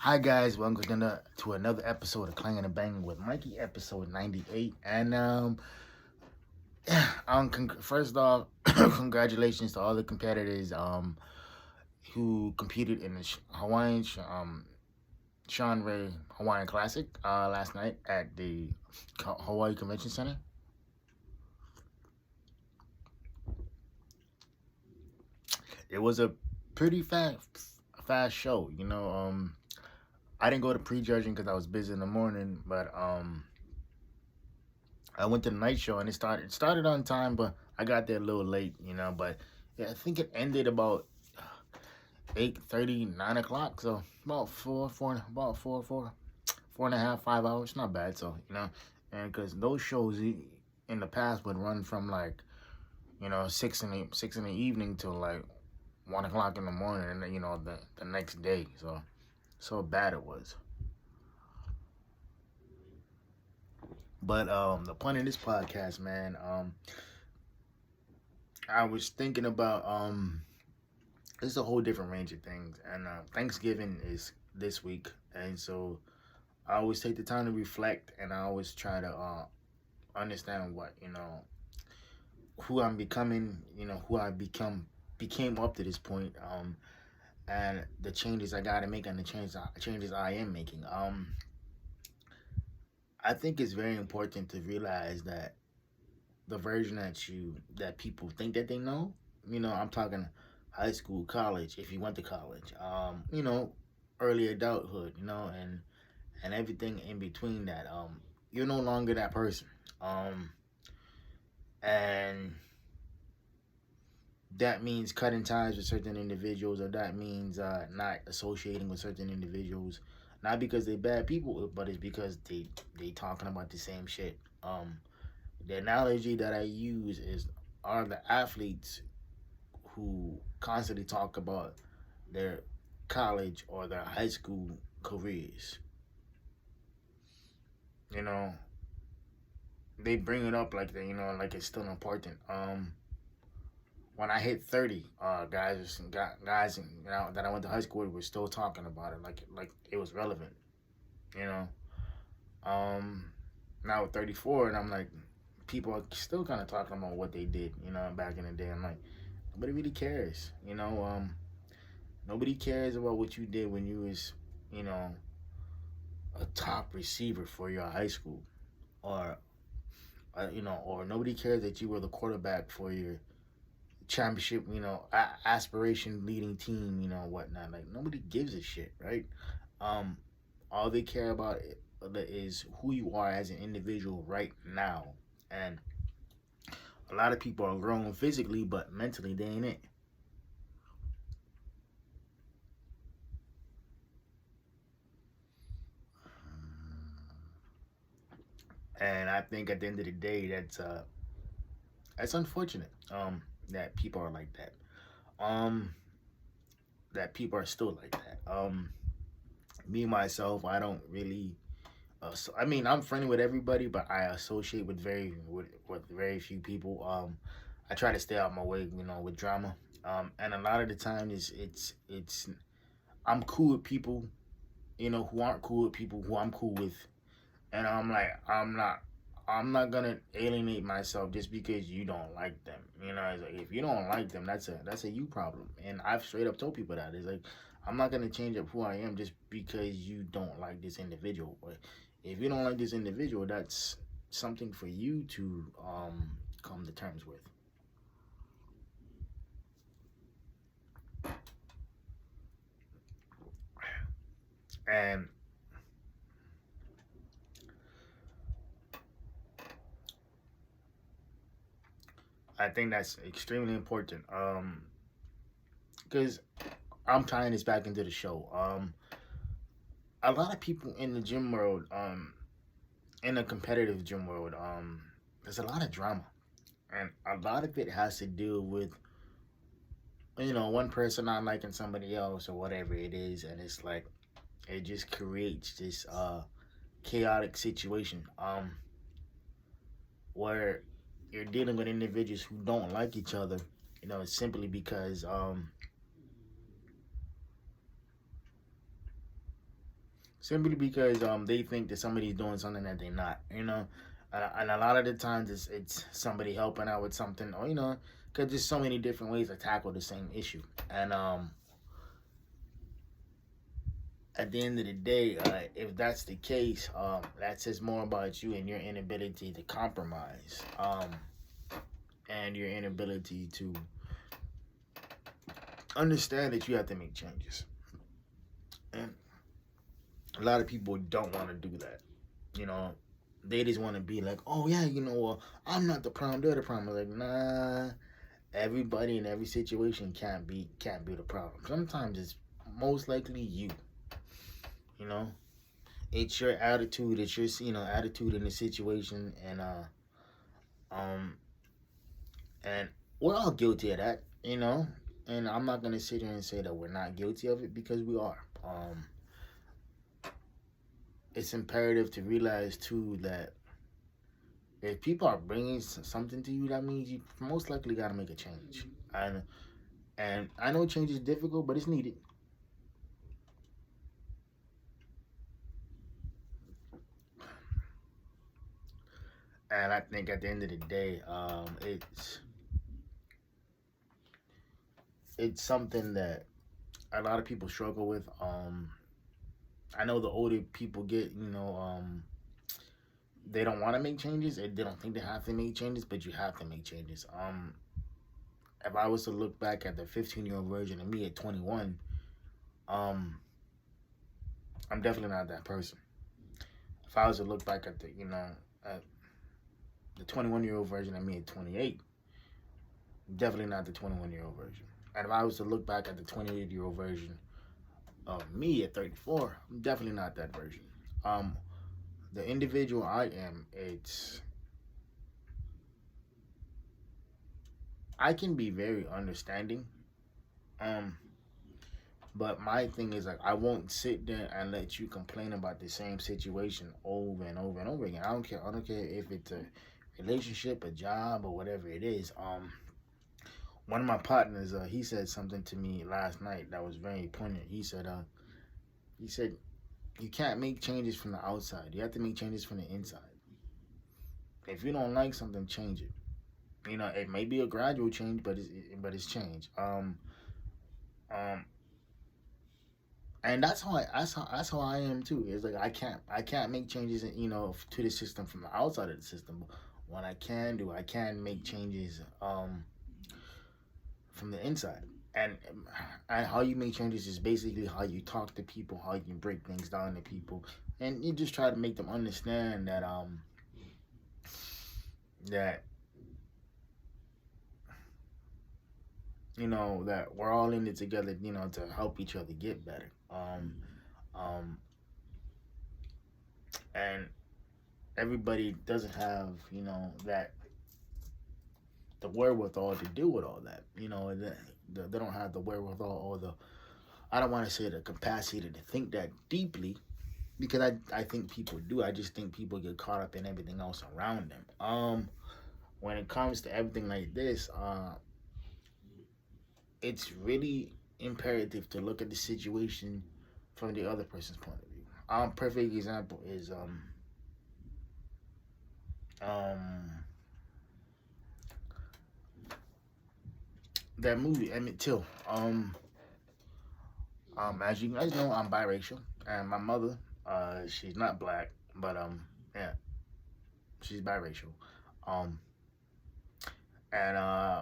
Hi guys, welcome to another episode of Clangin and Bangin with Mikey, episode 98. And first off, congratulations to all the competitors who competed in the Sean Ray Hawaiian Classic last night at the Hawaii Convention Center. It was a pretty fast show, I didn't go to prejudging because I was busy in the morning, but I went to the night show and it started on time, but I got there a little late, But yeah, I think it ended about 8:30, 9 o'clock. So about four and a half, 5 hours. Not bad. So and because those shows in the past would run from like 6 in the evening till like 1 o'clock in the morning, and then, the next day. So bad it was. But the point of this podcast, man, I was thinking about it's a whole different range of things, and Thanksgiving is this week, and so I always take the time to reflect, and I always try to understand what who I'm becoming, who I became up to this point, and the changes I got to make, and the changes I am making. I think it's very important to realize that the version that people think that they know, I'm talking high school, college, if you went to college, early adulthood, and everything in between that. You're no longer that person. And that means cutting ties with certain individuals, or that means not associating with certain individuals, not because they're bad people, but it's because they talking about the same shit. The analogy that I use are the athletes who constantly talk about their college or their high school careers. They bring it up like like it's still important. When I hit 30, guys that I went to high school with were still talking about it like it was relevant. You know, Now at 34, and I'm like, people are still kind of talking about what they did, back in the day. I'm like, nobody really cares, Nobody cares about what you did when you was, you know, a top receiver for your high school, or or nobody cares that you were the quarterback for your championship, aspiration leading team, whatnot. Like nobody gives a shit, right? Um, all they care about is who you are as an individual right now, and a lot of people are grown physically, but mentally they ain't it. And I think at the end of the day, that's unfortunate. That people are like that. Um, that people are still like that. Me myself, I don't really. I mean, I'm friendly with everybody, but I associate with very few people. I try to stay out my way, with drama. And a lot of the time, it's I'm cool with people, who aren't cool with people who I'm cool with, and I'm like, I'm not gonna alienate myself just because you don't like them. It's like if you don't like them, that's a you problem. And I've straight up told people that. It's like I'm not gonna change up who I am just because you don't like this individual. But if you don't like this individual, that's something for you to come to terms with. And I think that's extremely important. Because I'm tying this back into the show. A lot of people in the gym world, in a competitive gym world, there's a lot of drama, and a lot of it has to do with one person not liking somebody else or whatever it is, and it's like it just creates this chaotic situation where you're dealing with individuals who don't like each other, simply because simply because they think that somebody's doing something that they're not, you know. And a lot of the times it's somebody helping out with something, or you know, because there's so many different ways to tackle the same issue. And at the end of the day, if that's the case, that says more about you and your inability to compromise, and your inability to understand that you have to make changes. And a lot of people don't want to do that. You know, they just want to be like, oh yeah, you know, well, I'm not the problem, they're the problem. Like, nah, everybody in every situation can't be the problem. Sometimes it's most likely you. You know, it's your attitude, it's your attitude in the situation, um and we're all guilty of that. You know, and I'm not gonna sit here and say that we're not guilty of it because we are. It's imperative to realize too that if people are bringing something to you, that means you most likely got to make a change. And I know change is difficult, but it's needed. And I think at the end of the day, it's something that a lot of people struggle with. I know the older people get, they don't want to make changes, and they don't think they have to make changes, but you have to make changes. If I was to look back at the 15-year-old version of me at 21, um, I'm definitely not that person. If I was to look back at at the 21-year-old version of me at 28, definitely not the 21-year-old version. And if I was to look back at the 28-year-old version of me at 34, I'm definitely not that version. Um, the individual I am, I can be very understanding. Um, but my thing is like I won't sit there and let you complain about the same situation over and over and over again. I don't care. I don't care if it's a relationship, a job, or whatever it is. One of my partners, he said something to me last night that was very poignant. He said, you can't make changes from the outside. You have to make changes from the inside. If you don't like something, change it. You know, it may be a gradual change, but it's change. Um, and that's how I am too. It's like I can't make changes, to the system from the outside of the system. What I can make changes from the inside. And how you make changes is basically how you talk to people, how you can break things down to people, and you just try to make them understand that that we're all in it together, to help each other get better. Um, and everybody doesn't have that the wherewithal to deal with all that. They don't have the wherewithal or the I don't want to say the capacity to think that deeply because I think people do. I just think people get caught up in everything else around them. When it comes to everything like this, it's really imperative to look at the situation from the other person's point of view. Perfect example is um that movie Emmett Till. As you guys know, I'm biracial, and my mother, she's not black, but yeah, she's biracial. Um, and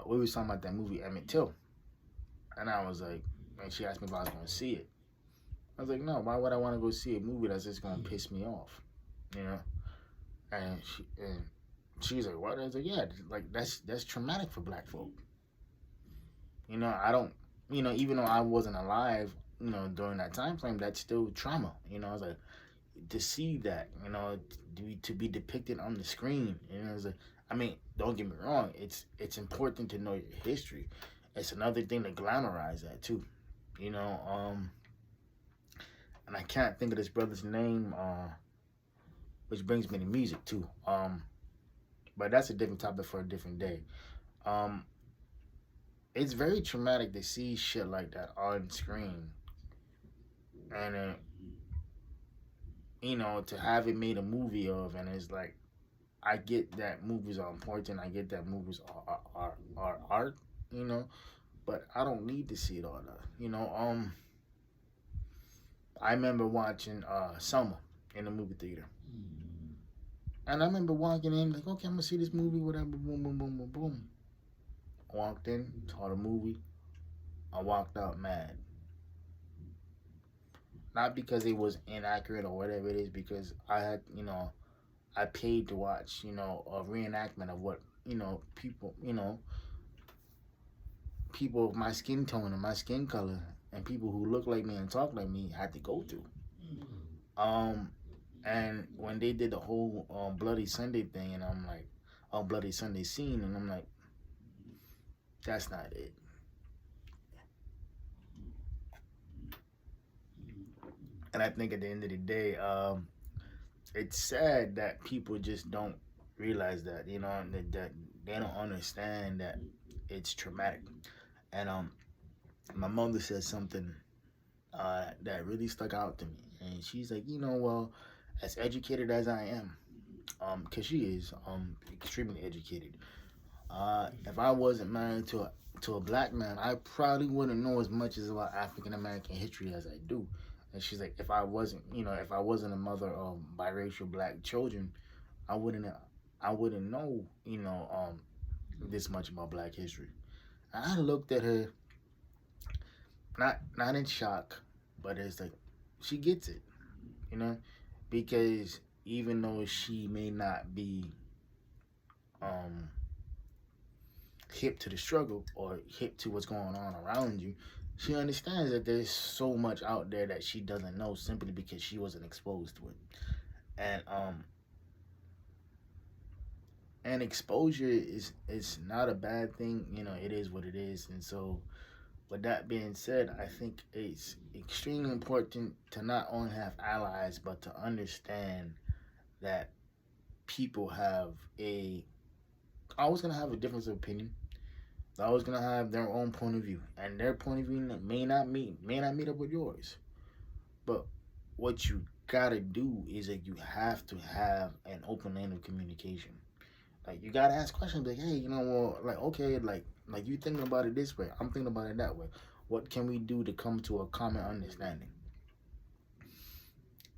we was talking about that movie Emmett Till, and I was like, and she asked me if I was going to see it. I was like, no, why would I want to go see a movie that's just going to piss me off, you know? And she was like, what? I was like, yeah, like that's traumatic for black folk. I don't, even though I wasn't alive, during that time frame, that's still trauma. I was like, to see that, to be depicted on the screen, it's like, I mean, don't get me wrong, it's important to know your history. It's another thing to glamorize that too, you know. And I can't think of this brother's name, which brings me to music too. But that's a different topic for a different day. Um, it's very traumatic to see shit like that on screen, and to have it made a movie of, and it's like, I get that movies are important. I get that movies are art, but I don't need to see it all. I remember watching Selma in the movie theater, and I remember walking in like, okay, I'm gonna see this movie, whatever. Boom, boom, boom, boom, boom. Walked in, saw the movie. I walked out mad. Not because it was inaccurate or whatever it is, because I had, I paid to watch, a reenactment of what, people of my skin tone and my skin color and people who look like me and talk like me had to go through. Um, and when they did the whole Bloody Sunday thing, and I'm like, Bloody Sunday scene, and I'm like, that's not it. And I think at the end of the day, it's sad that people just don't realize that, that they don't understand that it's traumatic. And my mother said something that really stuck out to me, and she's like, well, as educated as I am, because she is extremely educated. If I wasn't married to a black man, I probably wouldn't know as much as about African American history as I do. And she's like, if I wasn't a mother of biracial black children, I wouldn't, I wouldn't know, this much about black history. And I looked at her, not in shock, but it's like, she gets it, you know, because even though she may not be um hip to the struggle or hip to what's going on around you, she understands that there's so much out there that she doesn't know simply because she wasn't exposed to it. And exposure is not a bad thing. It is what it is. And so, with that being said, I think it's extremely important to not only have allies, but to understand that people have always gonna have a difference of opinion. They're always gonna have their own point of view, and their point of view may not meet up with yours. But what you gotta do is that you have to have an open line of communication. Like, you gotta ask questions like, hey, well, like, okay, like you thinking about it this way, I'm thinking about it that way. What can we do to come to a common understanding?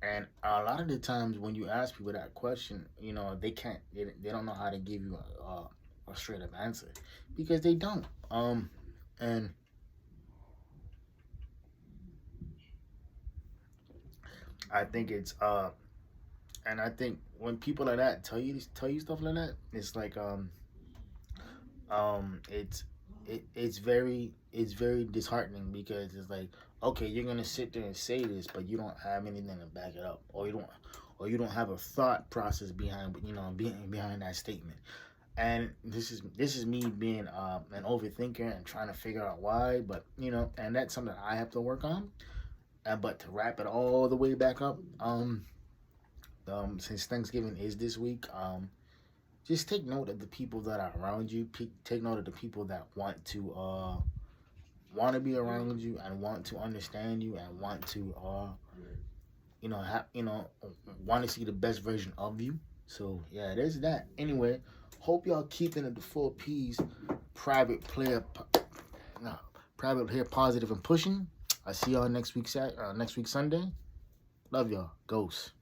And a lot of the times when you ask people that question, they don't know how to give you a straight up answer, because they don't. And I think and I think when people like that tell you stuff like that, it's like it's very disheartening, because it's like, okay, you're gonna sit there and say this, but you don't have anything to back it up, or you don't have a thought process behind that statement. And this is me being an overthinker and trying to figure out why, but and that's something I have to work on. But to wrap it all the way back up, since Thanksgiving is this week, just take note of the people that are around you. Take note of the people that want to be around you and want to understand you and want to want to see the best version of you. So yeah, there's that. Anyway, hope y'all keeping it the 4Ps. Private player, positive and pushing. I see y'all next week Sunday. Love y'all. Ghost.